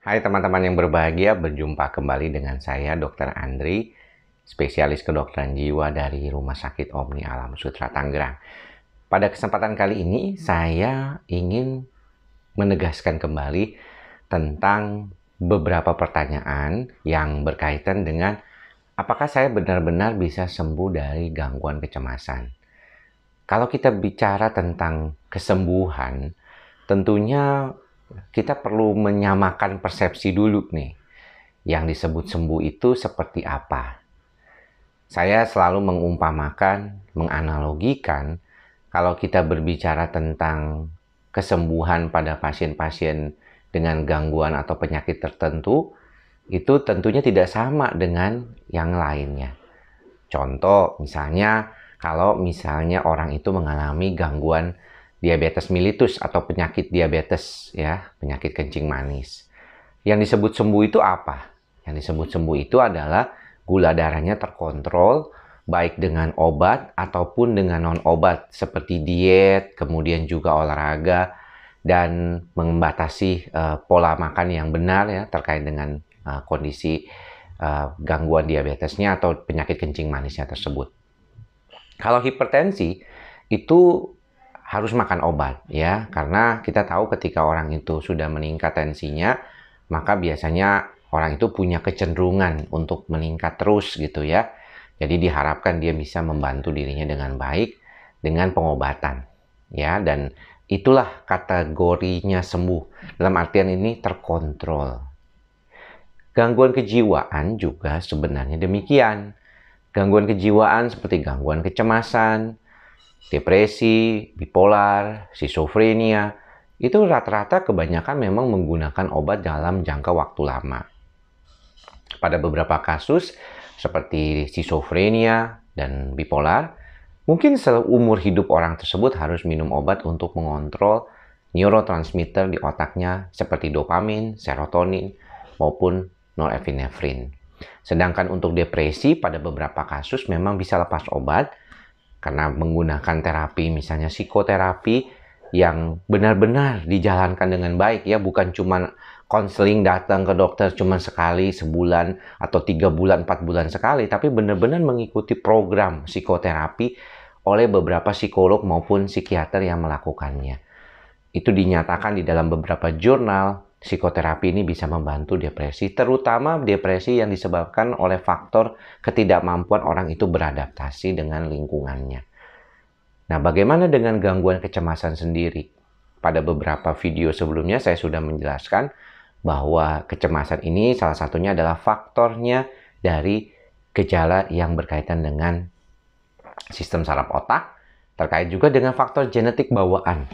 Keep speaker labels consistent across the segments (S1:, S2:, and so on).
S1: Hai teman-teman yang berbahagia, berjumpa kembali dengan saya Dr. Andri, spesialis kedokteran jiwa dari Rumah Sakit Omni Alam Sutra Tangerang. Pada kesempatan kali ini saya ingin menegaskan kembali tentang beberapa pertanyaan yang berkaitan dengan apakah saya benar-benar bisa sembuh dari gangguan kecemasan. Kalau kita bicara tentang kesembuhan, tentunya kita perlu menyamakan persepsi dulu nih. Yang disebut sembuh itu seperti apa? Saya selalu mengumpamakan, menganalogikan, kalau kita berbicara tentang kesembuhan pada pasien-pasien dengan gangguan atau penyakit tertentu, itu tentunya tidak sama dengan yang lainnya. Contoh, misalnya, kalau misalnya orang itu mengalami gangguan diabetes mellitus atau penyakit diabetes, ya, penyakit kencing manis. Yang disebut sembuh itu apa? Yang disebut sembuh itu adalah gula darahnya terkontrol, baik dengan obat ataupun dengan non-obat, seperti diet, kemudian juga olahraga, dan membatasi pola makan yang benar ya terkait dengan kondisi gangguan diabetesnya atau penyakit kencing manisnya tersebut. Kalau hipertensi itu harus makan obat ya, karena kita tahu ketika orang itu sudah meningkat tensinya, maka biasanya orang itu punya kecenderungan untuk meningkat terus gitu ya. Jadi diharapkan dia bisa membantu dirinya dengan baik dengan pengobatan ya, dan itulah kategorinya sembuh. Dalam artian ini terkontrol. Gangguan kejiwaan juga sebenarnya demikian. Gangguan kejiwaan seperti gangguan kecemasan, depresi, bipolar, skizofrenia, itu rata-rata kebanyakan memang menggunakan obat dalam jangka waktu lama. Pada beberapa kasus seperti skizofrenia dan bipolar, mungkin seumur hidup orang tersebut harus minum obat untuk mengontrol neurotransmitter di otaknya seperti dopamin, serotonin, maupun norepinefrin. Sedangkan untuk depresi pada beberapa kasus memang bisa lepas obat karena menggunakan terapi, misalnya psikoterapi yang benar-benar dijalankan dengan baik ya, bukan cuma konseling datang ke dokter cuma sekali sebulan atau 3 bulan 4 bulan sekali, tapi benar-benar mengikuti program psikoterapi oleh beberapa psikolog maupun psikiater yang melakukannya. Itu dinyatakan di dalam beberapa jurnal, psikoterapi ini bisa membantu depresi, terutama depresi yang disebabkan oleh faktor ketidakmampuan orang itu beradaptasi dengan lingkungannya. Nah, bagaimana dengan gangguan kecemasan sendiri? Pada beberapa video sebelumnya saya sudah menjelaskan bahwa kecemasan ini salah satunya adalah faktornya dari gejala yang berkaitan dengan sistem saraf otak, terkait juga dengan faktor genetik bawaan.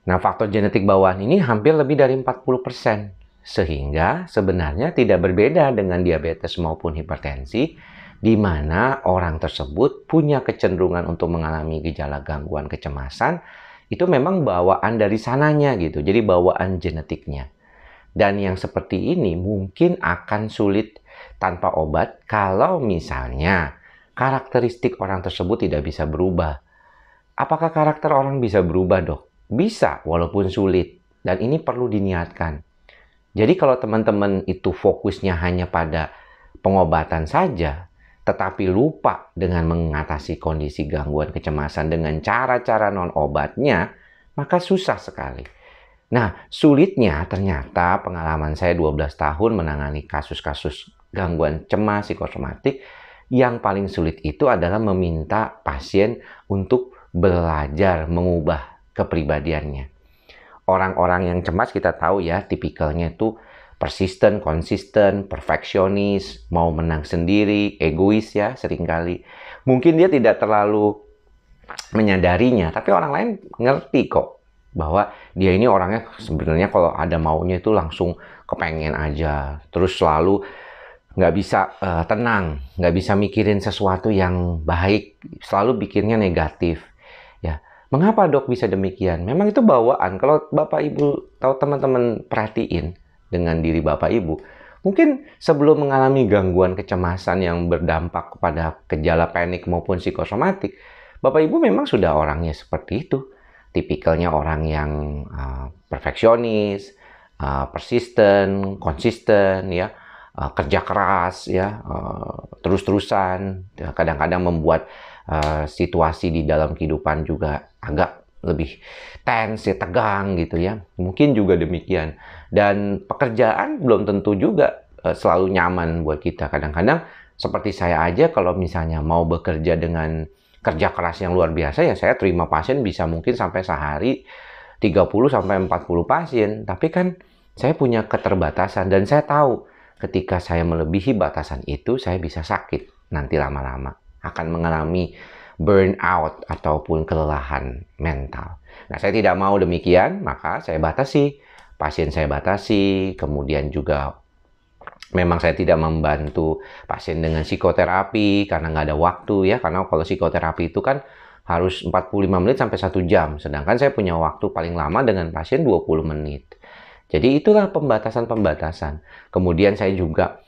S1: Nah, faktor genetik bawaan ini hampir lebih dari 40%. Sehingga sebenarnya tidak berbeda dengan diabetes maupun hipertensi, di mana orang tersebut punya kecenderungan untuk mengalami gejala gangguan kecemasan, itu memang bawaan dari sananya gitu. Jadi bawaan genetiknya. Dan yang seperti ini mungkin akan sulit tanpa obat kalau misalnya karakteristik orang tersebut tidak bisa berubah. Apakah karakter orang bisa berubah, Dok? Bisa, walaupun sulit. Dan ini perlu diniatkan. Jadi kalau teman-teman itu fokusnya hanya pada pengobatan saja, tetapi lupa dengan mengatasi kondisi gangguan kecemasan dengan cara-cara non-obatnya, maka susah sekali. Nah, sulitnya ternyata pengalaman saya 12 tahun menangani kasus-kasus gangguan cemas psikosomatik, yang paling sulit itu adalah meminta pasien untuk belajar mengubah kepribadiannya. Orang-orang yang cemas kita tahu ya, tipikalnya itu persisten, konsisten, perfeksionis, mau menang sendiri, egois ya seringkali. Mungkin dia tidak terlalu menyadarinya, tapi orang lain ngerti kok bahwa dia ini orangnya sebenarnya kalau ada maunya itu langsung kepengen aja, terus selalu nggak bisa tenang, nggak bisa mikirin sesuatu yang baik, selalu pikirnya negatif. Ya, mengapa dok bisa demikian? Memang itu bawaan. Kalau Bapak Ibu tahu, teman-teman perhatiin dengan diri Bapak Ibu, mungkin sebelum mengalami gangguan kecemasan yang berdampak kepada gejala panik maupun psikosomatik, Bapak Ibu memang sudah orangnya seperti itu. Tipikalnya orang yang perfeksionis, persisten, konsisten, ya, kerja keras, ya, terus-terusan, ya, kadang-kadang membuat situasi di dalam kehidupan juga agak lebih tense, ya, tegang gitu ya. Mungkin juga demikian. Dan pekerjaan belum tentu juga selalu nyaman buat kita. Kadang-kadang seperti saya aja kalau misalnya mau bekerja dengan kerja keras yang luar biasa, ya saya terima pasien bisa mungkin sampai sehari 30 sampai 40 pasien. Tapi kan saya punya keterbatasan dan saya tahu ketika saya melebihi batasan itu saya bisa sakit nanti lama-lama. Akan mengalami burnout ataupun kelelahan mental. Nah, saya tidak mau demikian, maka saya batasi. Pasien saya batasi, kemudian juga memang saya tidak membantu pasien dengan psikoterapi karena nggak ada waktu ya. Karena kalau psikoterapi itu kan harus 45 menit sampai 1 jam. Sedangkan saya punya waktu paling lama dengan pasien 20 menit. Jadi itulah pembatasan-pembatasan. Kemudian saya juga,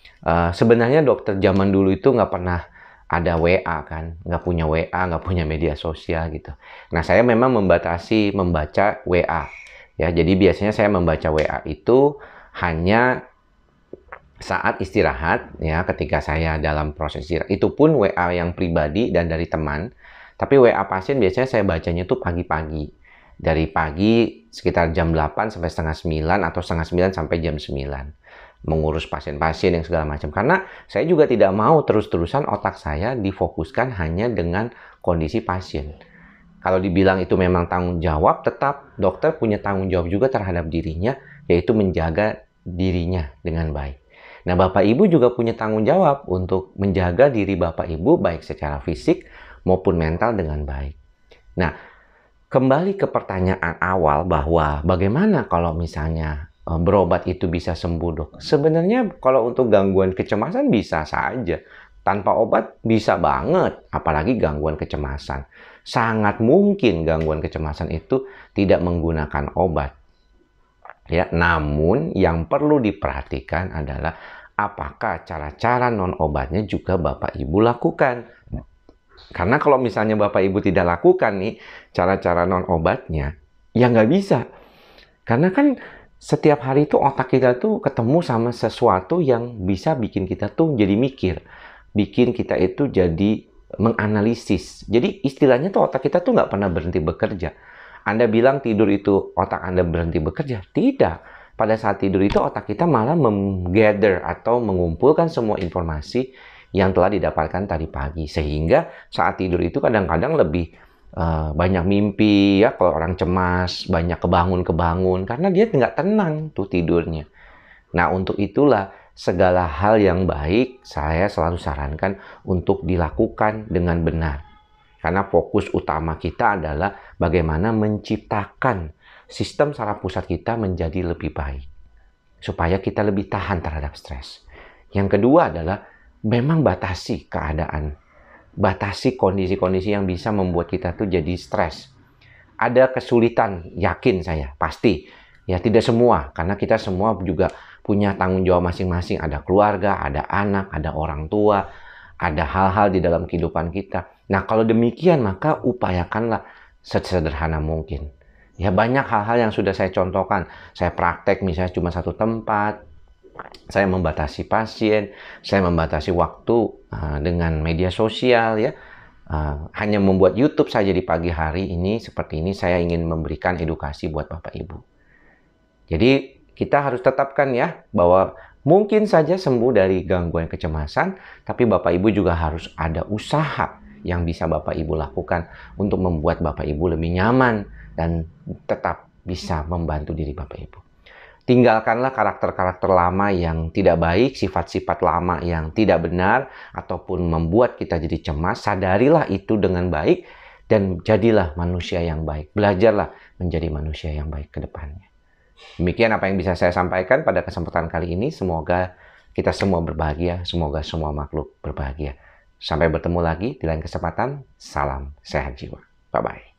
S1: sebenarnya dokter zaman dulu itu nggak pernah ada WA kan, nggak punya WA, nggak punya media sosial gitu. Nah, saya memang membatasi membaca WA. Ya, jadi biasanya saya membaca WA itu hanya saat istirahat, ya, ketika saya dalam proses istirahat. Itu pun WA yang pribadi dan dari teman. Tapi WA pasien biasanya saya bacanya tuh pagi-pagi. Dari pagi sekitar jam 8 sampai setengah 9 atau setengah 9 sampai jam 9. Mengurus pasien-pasien yang segala macam. Karena saya juga tidak mau terus-terusan otak saya difokuskan hanya dengan kondisi pasien. Kalau dibilang itu memang tanggung jawab, tetap dokter punya tanggung jawab juga terhadap dirinya, yaitu menjaga dirinya dengan baik. Nah, Bapak Ibu juga punya tanggung jawab untuk menjaga diri Bapak Ibu baik secara fisik maupun mental dengan baik. Nah, kembali ke pertanyaan awal bahwa bagaimana kalau misalnya berobat itu bisa sembuh, dok? Sebenarnya kalau untuk gangguan kecemasan bisa saja. Tanpa obat bisa banget, apalagi gangguan kecemasan. Sangat mungkin gangguan kecemasan itu tidak menggunakan obat. Ya, namun yang perlu diperhatikan adalah apakah cara-cara non-obatnya juga Bapak Ibu lakukan. Karena kalau misalnya Bapak Ibu tidak lakukan nih cara-cara non-obatnya, ya nggak bisa. Karena kan setiap hari itu otak kita tuh ketemu sama sesuatu yang bisa bikin kita tuh jadi mikir. Bikin kita itu jadi menganalisis. Jadi istilahnya tuh otak kita tuh nggak pernah berhenti bekerja. Anda bilang tidur itu otak Anda berhenti bekerja. Tidak. Pada saat tidur itu otak kita malah menggather atau mengumpulkan semua informasi yang telah didapatkan tadi pagi. Sehingga saat tidur itu kadang-kadang lebih banyak mimpi ya, kalau orang cemas, banyak kebangun-kebangun karena dia nggak tenang tuh tidurnya. Nah, untuk itulah segala hal yang baik saya selalu sarankan untuk dilakukan dengan benar. Karena fokus utama kita adalah bagaimana menciptakan sistem saraf pusat kita menjadi lebih baik. Supaya kita lebih tahan terhadap stres. Yang kedua adalah memang batasi keadaan. Batasi kondisi-kondisi yang bisa membuat kita tuh jadi stres. Ada kesulitan, yakin saya, pasti. Ya, tidak semua, karena kita semua juga punya tanggung jawab masing-masing. Ada keluarga, ada anak, ada orang tua, ada hal-hal di dalam kehidupan kita. Nah, kalau demikian, maka upayakanlah sesederhana mungkin. Ya, banyak hal-hal yang sudah saya contohkan. Saya praktek misalnya cuma satu tempat, saya membatasi pasien, saya membatasi waktu dengan media sosial ya. Hanya membuat YouTube saja di pagi hari ini seperti ini, saya ingin memberikan edukasi buat Bapak Ibu. Jadi kita harus tetapkan ya bahwa mungkin saja sembuh dari gangguan kecemasan, tapi Bapak Ibu juga harus ada usaha yang bisa Bapak Ibu lakukan untuk membuat Bapak Ibu lebih nyaman dan tetap bisa membantu diri Bapak Ibu. Tinggalkanlah karakter-karakter lama yang tidak baik, sifat-sifat lama yang tidak benar, ataupun membuat kita jadi cemas. Sadarilah itu dengan baik, dan jadilah manusia yang baik. Belajarlah menjadi manusia yang baik ke depannya. Demikian apa yang bisa saya sampaikan pada kesempatan kali ini. Semoga kita semua berbahagia, semoga semua makhluk berbahagia. Sampai bertemu lagi di lain kesempatan. Salam sehat jiwa. Bye-bye.